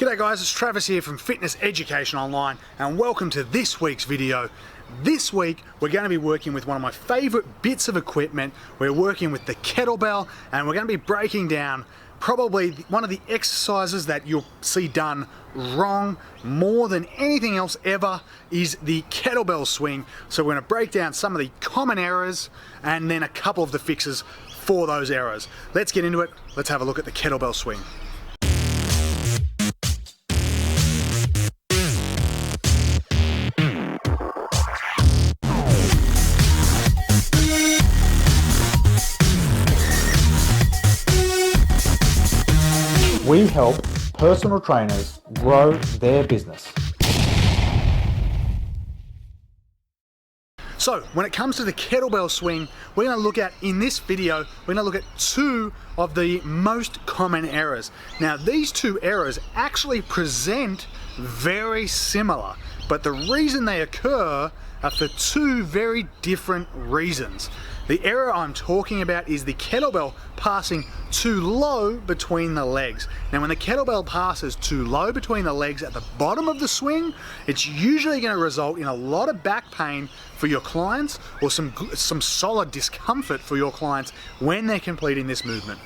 G'day guys, it's Travis here from Fitness Education Online and welcome to this week's video. This week we're going to be working with one of my favourite bits of equipment. We're working with the kettlebell and we're going to be breaking down probably one of the exercises that you'll see done wrong more than anything else ever is the kettlebell swing. So we're going to break down some of the common errors and then a couple of the fixes for those errors. Let's get into it. Let's have a look at the kettlebell swing. We help personal trainers grow their business. So when it comes to the kettlebell swing, we're going to look at, in this video, we're going to look at two of the most common errors. Now these two errors actually present very similar, but the reason they occur are for two very different reasons. The error I'm talking about is the kettlebell passing too low between the legs. Now when the kettlebell passes too low between the legs at the bottom of the swing, it's usually going to result in a lot of back pain for your clients or some solid discomfort for your clients when they're completing this movement.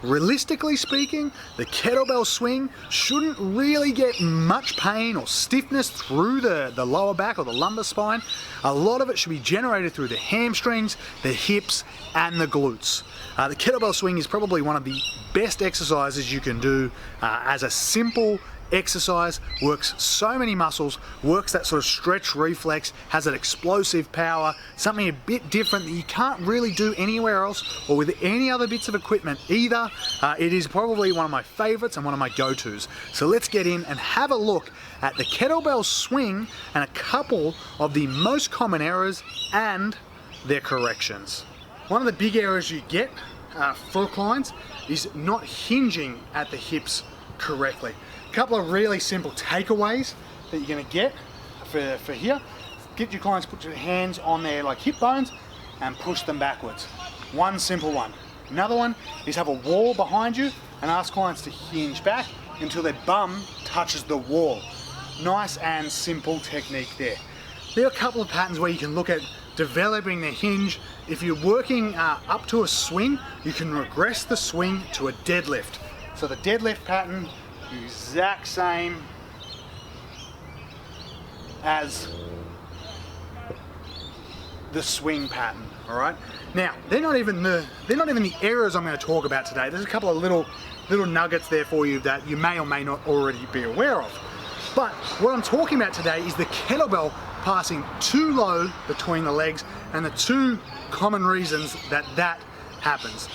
Realistically speaking, the kettlebell swing shouldn't really get much pain or stiffness through the lower back or the lumbar spine. A lot of it should be generated through the hamstrings, the hips, and the glutes. The kettlebell swing is probably one of the best exercises you can do as a simple exercise. Works so many muscles, works that sort of stretch reflex, has that explosive power, something a bit different that you can't really do anywhere else or with any other bits of equipment either. It is probably one of my favorites and one of my go-tos. So let's get in and have a look at the kettlebell swing and a couple of the most common errors and their corrections. One of the big errors you get for clients is not hinging at the hips correctly. A couple of really simple takeaways that you're going to get for here. Get your clients to put your hands on their hip bones and push them backwards. One simple one. Another one is have a wall behind you and ask clients to hinge back until their bum touches the wall. Nice and simple technique there. There are a couple of patterns where you can look at developing the hinge. If you're working up to a swing, you can regress the swing to a deadlift. So the deadlift pattern, the exact same as the swing pattern. All right. Now they're not even the errors I'm going to talk about today. There's a couple of little nuggets there for you that you may or may not already be aware of. But what I'm talking about today is the kettlebell passing too low between the legs and the two common reasons that happens.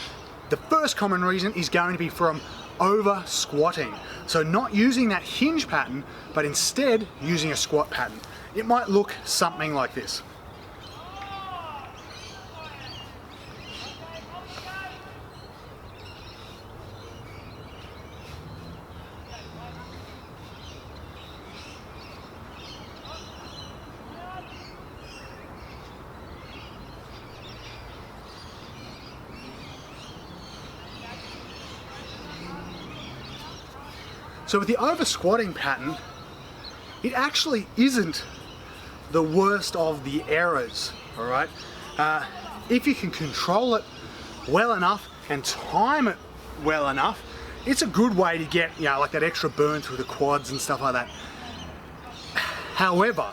The first common reason is going to be from over squatting. So not using that hinge pattern, but instead using a squat pattern. It might look something like this. So with the over squatting pattern, it actually isn't the worst of the errors, all right? If you can control it well enough and time it well enough, it's a good way to get, like that extra burn through the quads and stuff like that. However,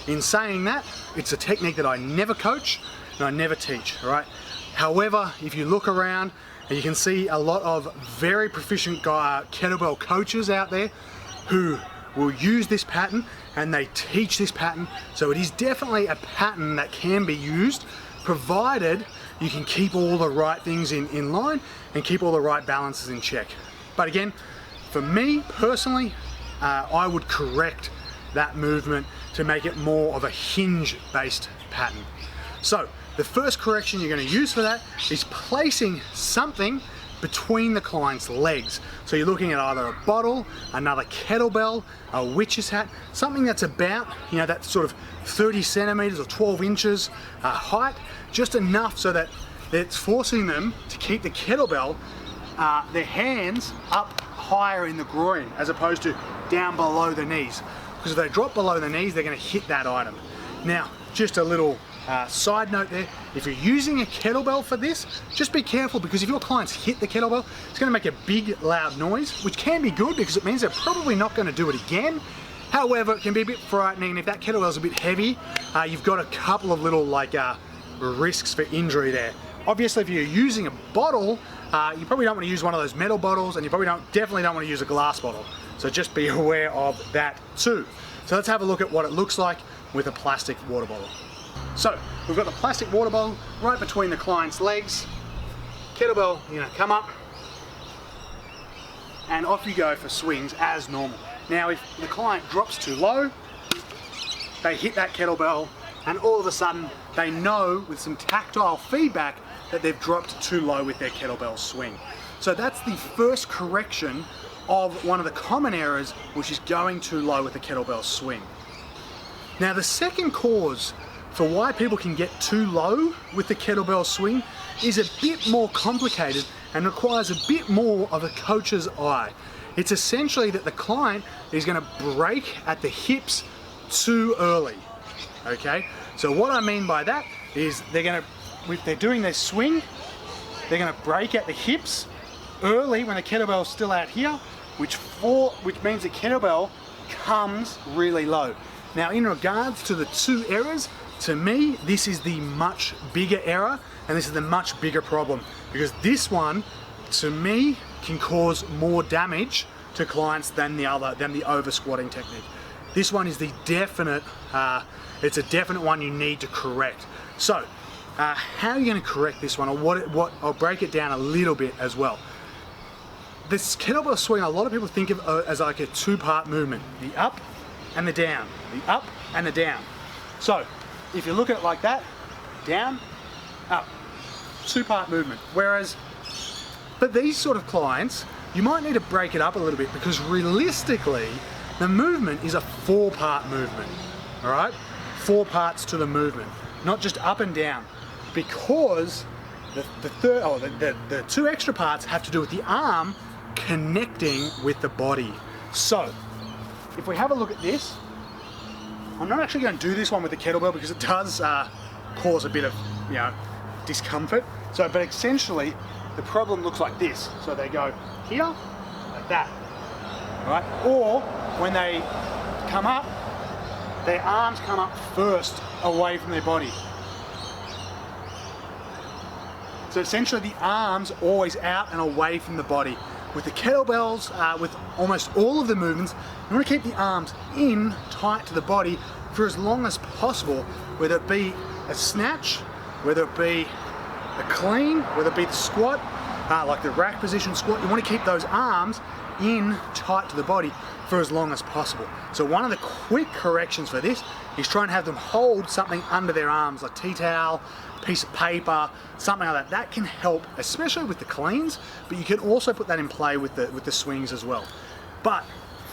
in saying that, it's a technique that I never coach and I never teach, all right? However, if you look around, and you can see a lot of very proficient kettlebell coaches out there who will use this pattern and they teach this pattern. So it is definitely a pattern that can be used, provided you can keep all the right things in line and keep all the right balances in check. But again, for me personally, I would correct that movement to make it more of a hinge-based pattern. So the first correction you're going to use for that is placing something between the client's legs. So you're looking at either a bottle, another kettlebell, a witch's hat, something that's about, that sort of 30 centimeters or 12 inches height, just enough so that it's forcing them to keep the kettlebell, their hands up higher in the groin as opposed to down below the knees. Because if they drop below the knees, they're going to hit that item. Now, just a little side note there, if you're using a kettlebell for this, just be careful, because if your clients hit the kettlebell, it's going to make a big loud noise, which can be good because it means they're probably not going to do it again. However, it can be a bit frightening, and if that kettlebell's a bit heavy, you've got a couple of little risks for injury there. Obviously, if you're using a bottle, you probably don't want to use one of those metal bottles, and you probably definitely don't want to use a glass bottle. So just be aware of that too. So let's have a look at what it looks like with a plastic water bottle. So we've got the plastic water bottle right between the client's legs. Kettlebell, come up, and off you go for swings as normal. Now, if the client drops too low, they hit that kettlebell, and all of a sudden they know with some tactile feedback that they've dropped too low with their kettlebell swing. So that's the first correction of one of the common errors, which is going too low with the kettlebell swing. Now, the second cause for why people can get too low with the kettlebell swing is a bit more complicated and requires a bit more of a coach's eye. It's essentially that the client is going to break at the hips too early. Okay, so what I mean by that is if they're doing their swing, they're going to break at the hips early when the kettlebell's still out here, which means the kettlebell comes really low. Now, in regards to the two errors, to me, this is the much bigger error, and this is the much bigger problem, because this one, to me, can cause more damage to clients than the over squatting technique. This one is the definite, it's a definite one you need to correct. So, how are you going to correct this one, or what? I'll break it down a little bit as well. This kettlebell swing, a lot of people think of as like a two-part movement: the up and the down, the up and the down. So, if you look at it like that, down, up, two-part movement. Whereas, for these sort of clients, you might need to break it up a little bit, because realistically, the movement is a four-part movement, all right? 4 parts to the movement, not just up and down, because the 2 extra parts have to do with the arm connecting with the body. So, if we have a look at this, I'm not actually going to do this one with the kettlebell because it does cause a bit of discomfort. So, but essentially, the problem looks like this. So they go here, like that, right? Or when they come up, their arms come up first away from their body. So essentially the arms always out and away from the body. With the kettlebells, with almost all of the movements, you want to keep the arms in, tight to the body for as long as possible, whether it be a snatch, whether it be a clean, whether it be the squat, like the rack position squat. You want to keep those arms in, tight to the body for as long as possible. So one of the quick corrections for this is try and have them hold something under their arms, like tea towel, piece of paper, something like that. That can help, especially with the cleans, but you can also put that in play with the swings as well. But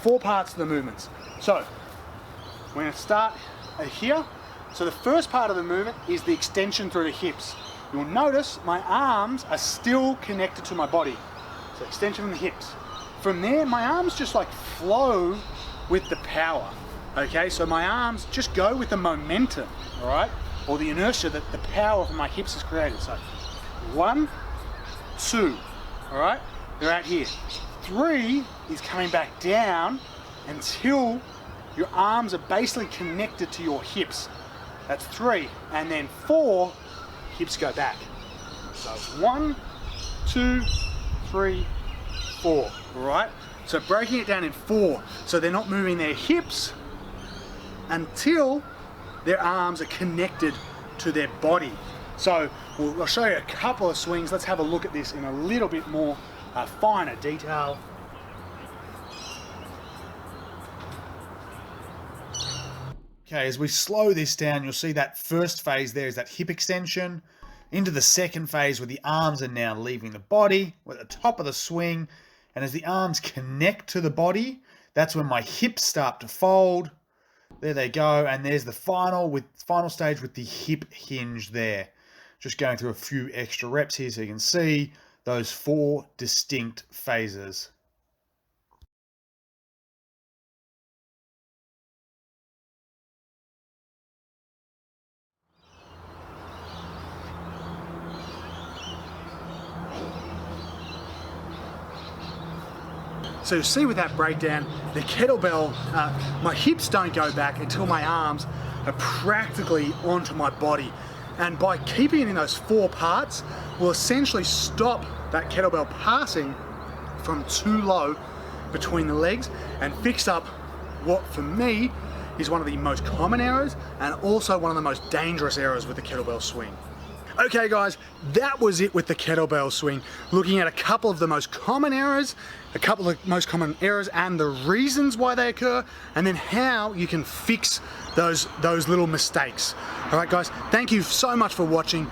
4 parts of the movements. So we're going to start here. So the first part of the movement is the extension through the hips. You'll notice my arms are still connected to my body. So extension from the hips. From there, my arms just like flow with the power. Okay, so my arms just go with the momentum, all right? Or the inertia that the power from my hips has created. So 1, 2, all right? They're out here. 3 is coming back down until your arms are basically connected to your hips. That's 3. And then 4, hips go back. So 1, 2, 3, 4, all right? So breaking it down in 4, so they're not moving their hips until their arms are connected to their body. So I'll show you a couple of swings. Let's have a look at this in a little bit more finer detail. Okay, as we slow this down, you'll see that first phase there is that hip extension, into the second phase where the arms are now leaving the body. We're at the top of the swing, and as the arms connect to the body, that's when my hips start to fold. There they go, and there's the final stage with the hip hinge there. Just going through a few extra reps here so you can see those 4 distinct phases. So you'll see with that breakdown, the kettlebell, my hips don't go back until my arms are practically onto my body. And by keeping it in those 4 parts, we'll essentially stop that kettlebell passing from too low between the legs and fix up what for me is one of the most common errors and also one of the most dangerous errors with the kettlebell swing. Okay guys, that was it with the kettlebell swing. Looking at a couple of the most common errors, and the reasons why they occur, and then how you can fix those little mistakes. All right guys, thank you so much for watching.